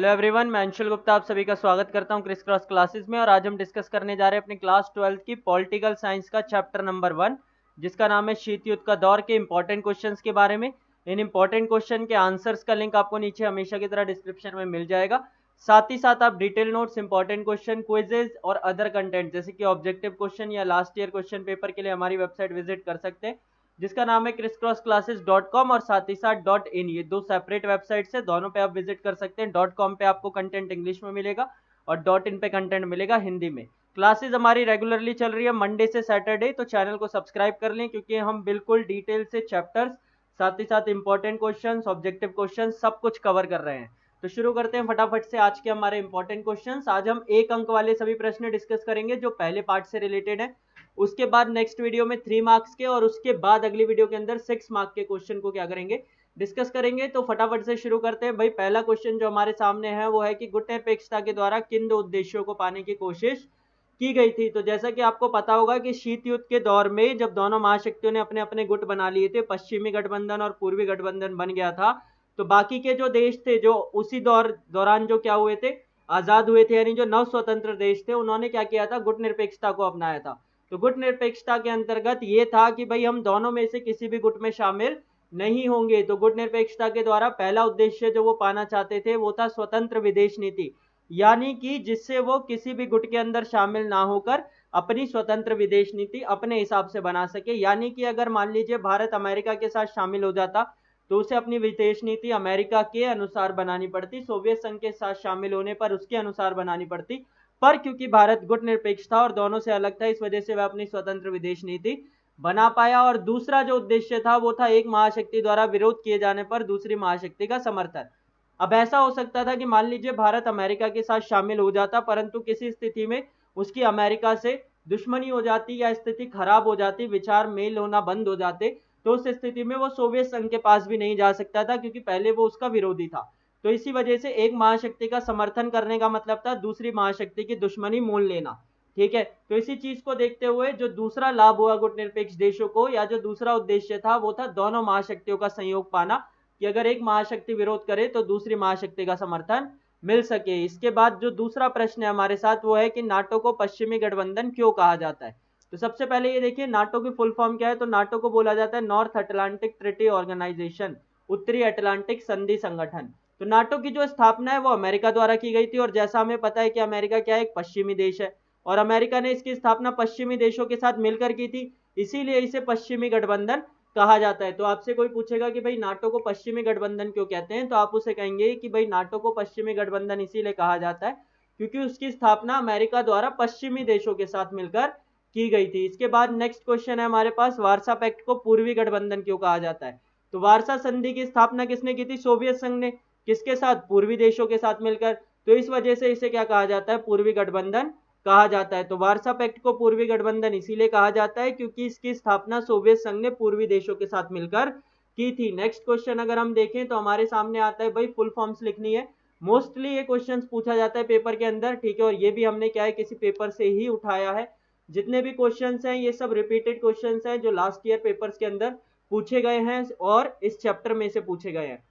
Hello everyone, मैं अंशुल गुप्ता आप सभी का स्वागत करता हूं क्रिस क्रॉस क्लासेस में। और आज हम डिस्कस करने जा रहे हैं अपनी क्लास 12th की पॉलिटिकल साइंस का चैप्टर नंबर 1, जिसका नाम है शीत युद्ध का दौर के इंपॉर्टेंट क्वेश्चंस के बारे में। इन इंपॉर्टेंट क्वेश्चन के आंसर्स का लिंक आपको नीचे हमेशा की तरह डिस्क्रिप्शन में मिल जाएगा। साथ ही साथ आप detail notes, important question, quizzes और अदर कंटेंट जैसे कि ऑब्जेक्टिव क्वेश्चन या लास्ट ईयर क्वेश्चन पेपर के लिए हमारी वेबसाइट विजिट कर सकते हैं, जिसका नाम है crisscrossclasses.com और साथ ही साथ .in। ये दो सेपरेट वेबसाइट्स है, दोनों पे आप विजिट कर सकते हैं। .com पे आपको कंटेंट इंग्लिश में मिलेगा और .in पे कंटेंट मिलेगा हिंदी में। क्लासेस हमारी रेगुलरली चल रही है मंडे से सैटरडे, तो चैनल को सब्सक्राइब कर लें क्योंकि हम बिल्कुल डिटेल से चैप्टर्स, साथ ही साथ इंपॉर्टेंट क्वेश्चन, ऑब्जेक्टिव क्वेश्चन सब कुछ कवर कर रहे हैं। तो शुरू करते हैं फटाफट से आज के हमारे इंपॉर्टेंट क्वेश्चंस। आज हम 1 अंक वाले सभी प्रश्न डिस्कस करेंगे जो पहले पार्ट से रिलेटेड है। उसके बाद नेक्स्ट वीडियो में 3 मार्क्स के, और उसके बाद अगली वीडियो के अंदर 6 मार्क के क्वेश्चन को क्या करेंगे, डिस्कस करेंगे। तो फटाफट से शुरू करते हैं भाई। पहला क्वेश्चन जो हमारे सामने है वो है कि गुट निरपेक्षता के द्वारा किन दो उद्देश्यों को पाने की कोशिश की गई थी। तो जैसा कि आपको पता होगा कि शीत युद्ध के दौर में जब दोनों महाशक्तियों ने अपने अपने गुट बना लिए थे, पश्चिमी गठबंधन और पूर्वी गठबंधन बन गया था, तो बाकी के जो देश थे जो उसी दौरान जो क्या हुए थे, आजाद हुए थे, यानी जो नव स्वतंत्र देश थे, उन्होंने क्या किया था, गुट निरपेक्षता को अपनाया था। तो गुट निरपेक्षता के अंतर्गत ये था कि भाई हम दोनों में से किसी भी गुट में शामिल नहीं होंगे। तो गुट निरपेक्षता के द्वारा पहला उद्देश्य जो वो पाना चाहते थे वो था स्वतंत्र विदेश नीति, यानी कि जिससे वो किसी भी गुट के अंदर शामिल ना होकर अपनी स्वतंत्र विदेश नीति अपने हिसाब से बना सके। यानी कि अगर मान लीजिए भारत अमेरिका के साथ शामिल हो जाता तो उसे अपनी विदेश नीति अमेरिका के अनुसार बनानी पड़ती, सोवियत संघ के साथ शामिल होने पर उसके अनुसार बनानी पड़ती। पर क्योंकि भारत गुट निरपेक्ष था और दोनों से अलग था, इस वजह से वह अपनी स्वतंत्र विदेश नीति बना पाया। और दूसरा जो उद्देश्य था वो था एक महाशक्ति द्वारा विरोध किए जाने पर दूसरी महाशक्ति का समर्थन। अब ऐसा हो सकता था कि मान लीजिए भारत अमेरिका के साथ शामिल हो जाता, परंतु किसी स्थिति में उसकी अमेरिका से दुश्मनी हो जाती या स्थिति खराब हो जाती, विचार मेल होना बंद हो जाते, तो उस स्थिति में वो सोवियत संघ के पास भी नहीं जा सकता था क्योंकि पहले वो उसका विरोधी था। तो इसी वजह से एक महाशक्ति का समर्थन करने का मतलब था दूसरी महाशक्ति की दुश्मनी मोल लेना। ठीक है, तो इसी चीज को देखते हुए जो दूसरा लाभ हुआ गुट निरपेक्ष देशों को, या जो दूसरा उद्देश्य था वो था दोनों महाशक्तियों का संयोग पाना, कि अगर एक महाशक्ति विरोध करे तो दूसरी महाशक्ति का समर्थन मिल सके। इसके बाद जो दूसरा प्रश्न है हमारे साथ वो है कि नाटो को पश्चिमी गठबंधन क्यों कहा जाता है। तो सबसे पहले ये देखिए नाटो की फुल फॉर्म क्या है। तो नाटो को बोला जाता है नॉर्थ अटलांटिक ट्रीटी ऑर्गेनाइजेशन, उत्तरी अटलांटिक संधि संगठन। तो नाटो की जो स्थापना है वो अमेरिका द्वारा की गई थी, और जैसा हमें पता है कि अमेरिका क्या है, एक पश्चिमी देश है, और अमेरिका ने इसकी स्थापना पश्चिमी देशों के साथ मिलकर की थी, इसीलिए इसे पश्चिमी गठबंधन कहा जाता है। तो आपसे कोई पूछेगा कि भाई नाटो को पश्चिमी गठबंधन क्यों कहते हैं, तो आप उसे कहेंगे कि भाई नाटो को पश्चिमी गठबंधन इसीलिए कहा जाता है क्योंकि उसकी स्थापना अमेरिका द्वारा पश्चिमी देशों के साथ मिलकर की गई थी। इसके बाद नेक्स्ट क्वेश्चन है हमारे पास, वार्सा पैक्ट को पूर्वी गठबंधन क्यों कहा जाता है। तो वार्सा संधि की स्थापना किसने की थी, सोवियत संघ ने। किसके साथ, पूर्वी देशों के साथ मिलकर। तो इस वजह से इसे क्या कहा जाता है, पूर्वी गठबंधन कहा जाता है। तो वार्सा पैक्ट को पूर्वी गठबंधन इसीलिए कहा जाता है क्योंकि इसकी स्थापना सोवियत संघ ने पूर्वी देशों के साथ मिलकर की थी। नेक्स्ट क्वेश्चन अगर हम देखें तो हमारे सामने आता है भाई, फुल फॉर्म्स लिखनी है। मोस्टली ये क्वेश्चन पूछा जाता है पेपर के अंदर, ठीक है, और ये भी हमने क्या है, किसी पेपर से ही उठाया है। जितने भी क्वेश्चंस हैं ये सब रिपीटेड क्वेश्चंस हैं जो लास्ट ईयर पेपर्स के अंदर पूछे गए हैं और इस चैप्टर में से पूछे गए हैं।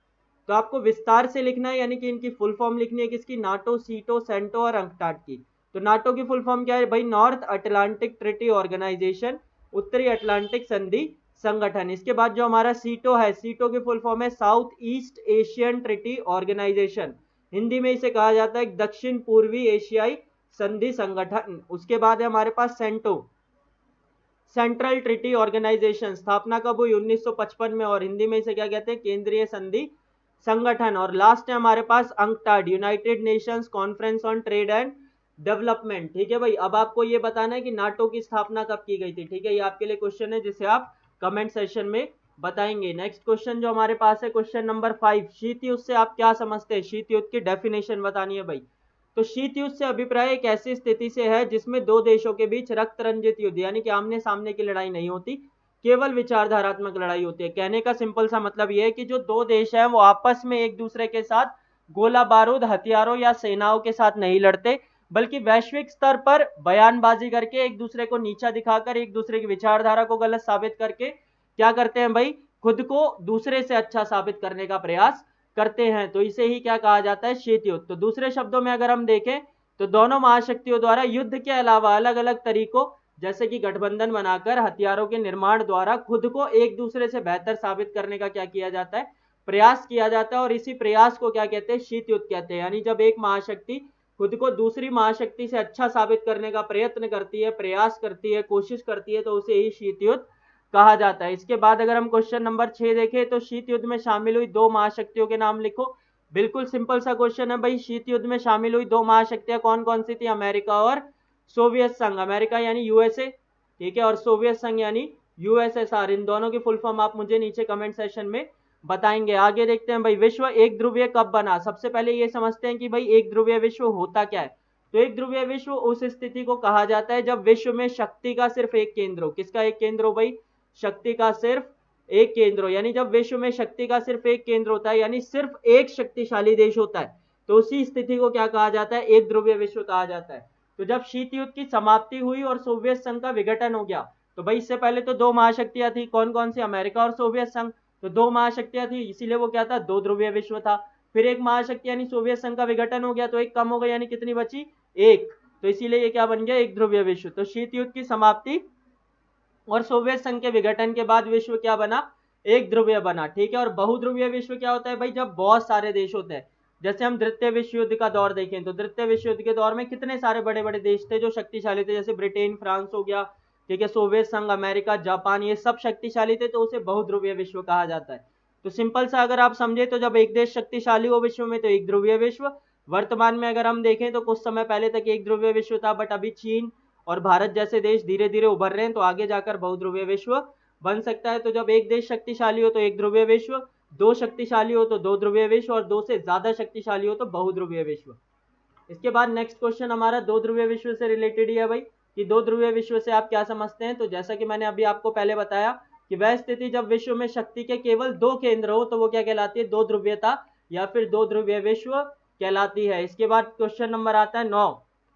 तो आपको विस्तार से लिखना है, यानी कि इनकी फुल फॉर्म लिखनी है किसकी, नाटो, सीटो, सेंटो और अंकटाड की। तो नाटो की फुल फॉर्म क्या है भाई, नॉर्थ अटलांटिक ट्रीटी ऑर्गेनाइजेशन, उत्तरी अटलांटिक संधि संगठन। इसके बाद जो हमारा सीटो है, सीटो की फुल फॉर्म है South East Asian Treaty Organisation, Hindi में इसे कहा जाता है दक्षिण पूर्वी एशियाई संधि संगठन। उसके बाद है हमारे पास सेंटो, सेंट्रल ट्रीटी ऑर्गेनाइजेशन, स्थापना कब हुई, 1955 में, और हिंदी में इसे क्या कहते हैं, केंद्रीय संधि संगठन। और लास्ट है हमारे पास UNCTAD, United Nations conference on trade and development. ठीक है भाई, अब आपको ये बताना है कि नाटो की स्थापना कब की गई थी। ठीक है, ये आपके लिए क्वेश्चन है जिसे आप कमेंट सेशन में बताएंगे। नेक्स्ट क्वेश्चन जो हमारे पास है, क्वेश्चन नंबर 5, शीत युद्ध से आप क्या समझते हैं, शीत युद्ध की डेफिनेशन बतानी है भाई। तो शीत युद्ध से अभिप्राय एक ऐसी स्थिति से है जिसमें दो देशों के बीच रक्त रंजित युद्ध, यानी कि आमने सामने की लड़ाई नहीं होती, केवल विचारधारात्मक लड़ाई होती है। कहने का सिंपल सा मतलब यह है कि जो दो देश हैं वो आपस में एक दूसरे के साथ गोला बारूद, हथियारों या सेनाओं के साथ नहीं लड़ते, बल्कि वैश्विक स्तर पर बयानबाजी करके, एक दूसरे को नीचा दिखाकर, एक दूसरे की विचारधारा को गलत साबित करके क्या करते हैं भाई, खुद को दूसरे से अच्छा साबित करने का प्रयास करते हैं, तो इसे ही क्या कहा जाता है, शीत युद्ध। तो दूसरे शब्दों में अगर हम देखें तो दोनों महाशक्तियों द्वारा युद्ध के अलावा अलग अलग तरीकों जैसे कि गठबंधन बनाकर हथियारों के निर्माण द्वारा खुद को एक दूसरे से बेहतर साबित करने का क्या किया जाता है, प्रयास किया जाता है। और इसी प्रयास को क्या कहते हैं, शीत युद्ध कहते हैं। यानी जब एक महाशक्ति खुद को दूसरी महाशक्ति से अच्छा साबित करने का प्रयत्न करती है, प्रयास करती है, कोशिश करती है, तो उसे ही शीत युद्ध कहा जाता है। इसके बाद अगर हम क्वेश्चन नंबर 6 देखें तो शीत युद्ध में शामिल हुई दो महाशक्तियों के नाम लिखो। बिल्कुल सिंपल सा क्वेश्चन है भाई, शीत युद्ध में शामिल हुई दो महाशक्तियां कौन कौन सी थी, अमेरिका और सोवियत संघ। अमेरिका यानी यूएसए, ठीक है, और सोवियत संघ यानी यूएसएसआर। इन दोनों की फुल फॉर्म आप मुझे नीचे कमेंट सेशन में बताएंगे। आगे देखते हैं भाई, विश्व एक ध्रुवीय कब बना। सबसे पहले ये समझते हैं कि भाई एक ध्रुवीय विश्व होता क्या है। तो एक ध्रुवीय विश्व उस स्थिति को कहा जाता है जब विश्व में शक्ति का सिर्फ एक केंद्र हो। किसका एक केंद्र हो भाई, शक्ति का सिर्फ एक केंद्र हो। यानी जब विश्व में शक्ति का सिर्फ एक केंद्र होता है, यानी सिर्फ एक शक्तिशाली देश होता है, तो उसी स्थिति को क्या कहा जाता है, एक ध्रुवीय विश्व कहा जाता है। तो जब शीत युद्ध की समाप्ति हुई और सोवियत संघ का विघटन हो गया, तो भाई इससे पहले तो दो महाशक्तियां थी, कौन कौन सी, अमेरिका और सोवियत संघ। तो दो महाशक्तियां थी, इसीलिए वो क्या था, दो ध्रुवीय विश्व था। फिर एक महाशक्ति यानी सोवियत संघ का विघटन हो गया, तो एक कम हो गया, यानी कितनी बची, एक। तो इसीलिए ये क्या बन गया, एक ध्रुवीय विश्व। तो शीत युद्ध की समाप्ति और सोवियत संघ के विघटन के बाद विश्व क्या बना, एक ध्रुवीय बना, ठीक है। और बहुध्रुवीय विश्व क्या होता है भाई, जब बहुत सारे देश होते हैं। जैसे हम द्वितीय विश्व युद्ध का दौर देखें तो द्वितीय विश्व युद्ध के दौर में कितने सारे बड़े बड़े देश थे जो शक्तिशाली थे, जैसे ब्रिटेन, फ्रांस हो गया, ठीक है, सोवियत संघ, अमेरिका, जापान, ये सब शक्तिशाली थे, तो उसे बहुध्रुवीय विश्व कहा जाता है। तो सिंपल सा अगर आप समझे तो जब एक देश शक्तिशाली हो विश्व में तो एक ध्रुवीय विश्व। वर्तमान में अगर हम देखें तो कुछ समय पहले तक एक ध्रुवीय विश्व था, बट अभी चीन और भारत जैसे देश धीरे धीरे उभर रहे हैं, तो आगे जाकर बहुध्रुवीय विश्व बन सकता है। तो जब एक देश शक्तिशाली हो तो एक ध्रुवीय विश्व, दो शक्तिशाली हो तो दो ध्रुवीय विश्व, और दो से ज्यादा शक्तिशाली हो तो बहुध्रुवीय विश्व। इसके बाद नेक्स्ट क्वेश्चन हमारा दो ध्रुवीय विश्व से रिलेटेड ही है भाई, कि दो ध्रुवीय विश्व से आप क्या समझते हैं। तो जैसा कि मैंने अभी आपको पहले बताया कि वह स्थिति जब विश्व में शक्ति के केवल दो केंद्र हो तो वो क्या कहलाती है, दो ध्रुवीयता या फिर दो ध्रुवीय विश्व कहलाती है। इसके बाद क्वेश्चन नंबर आता है 9,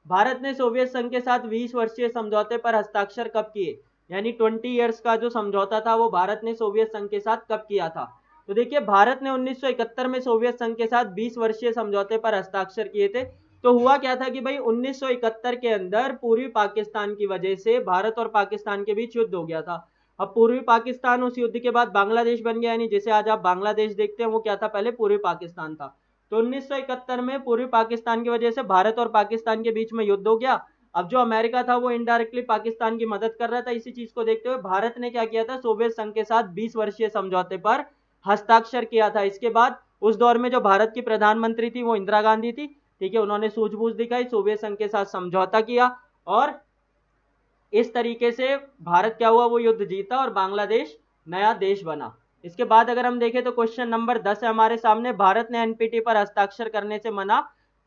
भारत ने सोवियत संघ के साथ 20 वर्षीय समझौते पर हस्ताक्षर कब किए। यानी 20 ईयर्स का जो समझौता था वो भारत ने सोवियत संघ के साथ कब किया था। तो देखिए, भारत ने 1971 में सोवियत संघ के साथ 20 वर्षीय समझौते पर हस्ताक्षर किए थे। तो हुआ क्या था कि भाई 1971 के अंदर पूर्वी पाकिस्तान की वजह से भारत और पाकिस्तान के बीच युद्ध हो गया था। अब पूर्वी पाकिस्तान उस युद्ध के बाद बांग्लादेश बन गया, यानी जिसे आज आप बांग्लादेश देखते हैं वो क्या था, पहले पूर्वी पाकिस्तान था। तो 1971 में पूर्वी पाकिस्तान की वजह से भारत और पाकिस्तान के बीच में युद्ध हो गया। अब जो अमेरिका था वो इनडायरेक्टली पाकिस्तान की मदद कर रहा था। इसी चीज को देखते हुए भारत ने क्या किया था, सोवियत संघ के साथ 20 वर्षीय समझौते पर हस्ताक्षर किया था। इसके बाद उस दौर में जो भारत की प्रधानमंत्री थी वो इंदिरा गांधी थी, ठीक है। उन्होंने सूझबूझ दिखाई, सोवियत संघ के साथ समझौता किया, और इस तरीके से भारत क्या हुआ, वो युद्ध जीता और बांग्लादेश नया देश बना। इसके बाद अगर हम देखें तो क्वेश्चन नंबर 10 है हमारे सामने, भारत ने एनपीटी पर हस्ताक्षर करने से मना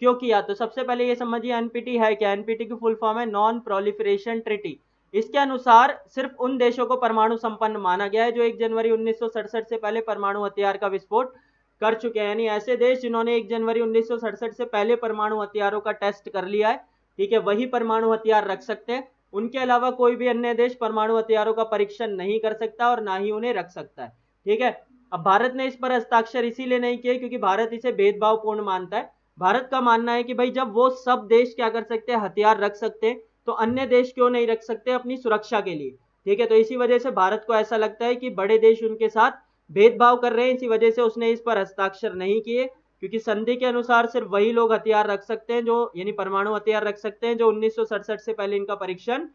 क्यों किया। तो सबसे पहले ये समझिए एनपीटी है क्या। एनपीटी की फुल फॉर्म है नॉन प्रोलिफरेशन ट्रीटी। इसके अनुसार सिर्फ उन देशों को परमाणु संपन्न माना गया है जो 1 जनवरी 1967 से पहले परमाणु हथियार का विस्फोट कर चुके हैं। यानी ऐसे देश जिन्होंने 1 जनवरी 1967 से पहले परमाणु हथियारों का टेस्ट कर लिया है, ठीक है, वही परमाणु हथियार रख सकते हैं। उनके अलावा कोई भी अन्य देश परमाणु हथियारों का परीक्षण नहीं कर सकता और ना ही उन्हें रख सकता है, ठीक है। अब भारत ने इस पर हस्ताक्षर इसीलिए नहीं किए क्योंकि भारत इसे भेदभावपूर्ण मानता है। भारत का मानना है कि भाई जब वो सब देश क्या कर सकते हैं, हथियार रख सकते हैं, तो अन्य देश क्यों नहीं रख सकते अपनी सुरक्षा के लिए, ठीक है। तो इसी वजह से भारत को ऐसा लगता है कि बड़े देश उनके साथ भेदभाव कर रहे हैं, इसी वजह से उसने इस पर हस्ताक्षर नहीं किए, क्योंकि संधि के अनुसार सिर्फ वही लोग हथियार रख सकते हैं जो, यानी परमाणु हथियार रख सकते हैं जो 1967 से पहले इनका परीक्षण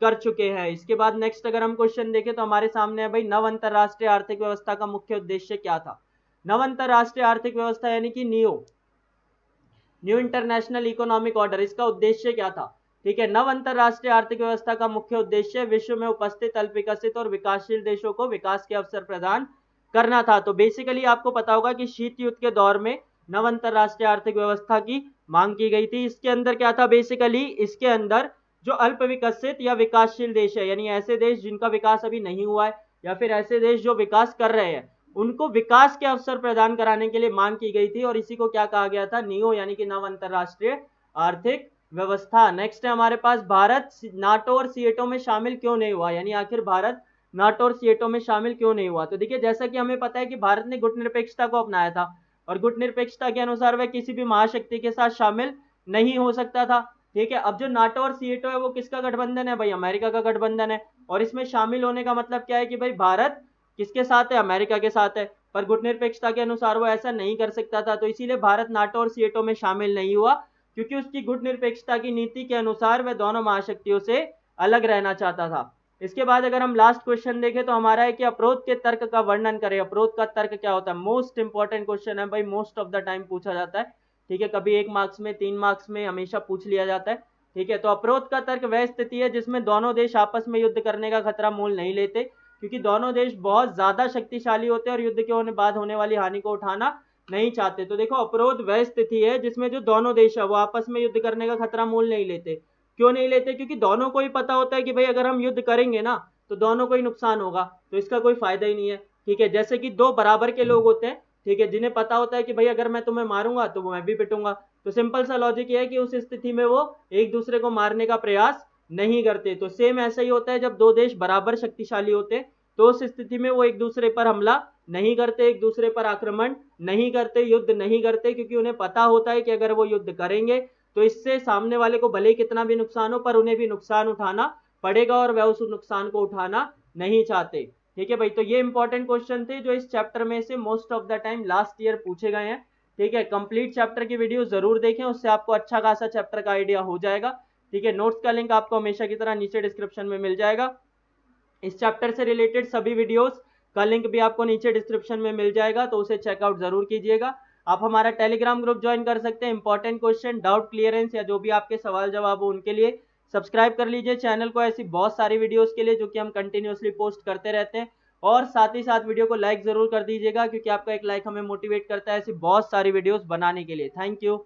कर चुके हैं। इसके बाद नेक्स्ट अगर हम क्वेश्चन देखें तो हमारे सामने है भाई, नव अंतरराष्ट्रीय आर्थिक व्यवस्था का मुख्य उद्देश्य क्या था। नव अंतरराष्ट्रीय आर्थिक व्यवस्था यानी कि न्यू इंटरनेशनल इकोनॉमिक ऑर्डर, इसका उद्देश्य क्या था, ठीक है। नव अंतरराष्ट्रीय आर्थिक व्यवस्था का मुख्य उद्देश्य विश्व में उपस्थित अल्प विकसित और विकासशील देशों को विकास के अवसर प्रदान करना था। तो बेसिकली आपको पता होगा कि शीत युद्ध के दौर में नव अंतरराष्ट्रीय आर्थिक व्यवस्था की मांग की गई थी। इसके अंदर क्या था, बेसिकली इसके अंदर जो अल्प विकसित या विकासशील देश है, यानी ऐसे देश जिनका विकास अभी नहीं हुआ है या फिर ऐसे देश जो विकास कर रहे हैं, उनको विकास के अवसर प्रदान कराने के लिए मांग की गई थी, और इसी को क्या कहा गया था, नियो, यानी कि नव अंतरराष्ट्रीय आर्थिक व्यवस्था। नेक्स्ट है हमारे पास, भारत नाटो और सीएटो में शामिल क्यों नहीं हुआ। यानी आखिर भारत नाटो और सीएटो में शामिल क्यों नहीं हुआ। तो देखिए, जैसा कि हमें पता है कि भारत ने गुटनिरपेक्षता को अपनाया था, और गुटनिरपेक्षता के अनुसार वह किसी भी महाशक्ति के साथ शामिल नहीं हो सकता था। ठीक है, अब जो नाटो और सीएटो है वो किसका गठबंधन है भाई, अमेरिका का गठबंधन है, और इसमें शामिल होने का मतलब क्या है कि भाई भारत किसके साथ है, अमेरिका के साथ है, पर गुटनिरपेक्षता के अनुसार वो ऐसा नहीं कर सकता था, तो इसीलिए भारत नाटो और सीएटो में शामिल नहीं हुआ, क्योंकि उसकी गुटनिरपेक्षता की नीति के अनुसार वह दोनों महाशक्तियों से अलग रहना चाहता था। इसके बाद अगर हम लास्ट क्वेश्चन देखें तो हमारा है कि अपरोध के तर्क का वर्णन करें। अपरोध का तर्क क्या होता है, मोस्ट इंपॉर्टेंट क्वेश्चन है भाई, मोस्ट ऑफ द टाइम पूछा जाता है। ठीक है, कभी 1 मार्क्स में, 3 मार्क्स में हमेशा पूछ लिया जाता है। ठीक है, तो अपरोध का तर्क वह स्थिति है जिसमें दोनों देश आपस में युद्ध करने का खतरा मोल नहीं लेते, क्योंकि दोनों देश बहुत ज्यादा शक्तिशाली होते हैं और युद्ध के बाद होने वाली हानि को उठाना नहीं चाहते। तो देखो, अपरोध वह स्थिति है जिसमें जो दोनों देश है वो आपस में युद्ध करने का खतरा मोल नहीं लेते। क्यों नहीं लेते, क्योंकि दोनों को ही पता होता है कि भाई अगर हम युद्ध करेंगे ना तो दोनों को ही नुकसान होगा, तो इसका कोई फायदा ही नहीं है। ठीक है, जैसे कि दो बराबर के लोग होते हैं, ठीक है, जिन्हें पता होता है कि भाई अगर मैं तुम्हें मारूंगा तो मैं भी पिटूंगा, तो सिंपल सा लॉजिक ये है कि उस स्थिति में वो एक दूसरे को मारने का प्रयास नहीं करते। तो सेम ऐसा ही होता है जब दो देश बराबर शक्तिशाली होते हैं, तो उस स्थिति में वो एक दूसरे पर हमला नहीं करते, एक दूसरे पर आक्रमण नहीं करते, युद्ध नहीं करते, क्योंकि उन्हें पता होता है कि अगर वो युद्ध करेंगे तो इससे सामने वाले को भले ही कितना भी नुकसान हो पर उन्हें भी नुकसान उठाना पड़ेगा, और वह उस नुकसान को उठाना नहीं चाहते। ठीक है भाई, तो ये इंपॉर्टेंट क्वेश्चन थे जो इस चैप्टर में से most of the time last year पूछे गए हैं। ठीक है, कंप्लीट चैप्टर की वीडियो जरूर देखें, उससे आपको अच्छा खासा चैप्टर का आइडिया हो जाएगा। ठीक है, नोट्स का लिंक आपको हमेशा की तरह नीचे डिस्क्रिप्शन में मिल जाएगा। इस चैप्टर से रिलेटेड सभी वीडियोस का लिंक भी आपको नीचे डिस्क्रिप्शन में मिल जाएगा, तो उसे चेकआउट जरूर कीजिएगा। आप हमारा टेलीग्राम ग्रुप ज्वाइन कर सकते हैं, इंपॉर्टेंट क्वेश्चन, डाउट क्लियरेंस या जो भी आपके सवाल जवाब हो उनके लिए सब्सक्राइब कर लीजिए चैनल को, ऐसी बहुत सारी वीडियोस के लिए जो कि हम कंटिन्यूअसली पोस्ट करते रहते हैं। और साथ ही साथ वीडियो को लाइक जरूर कर दीजिएगा, क्योंकि आपका एक लाइक हमें मोटिवेट करता है ऐसी बहुत सारी वीडियोस बनाने के लिए। Thank you.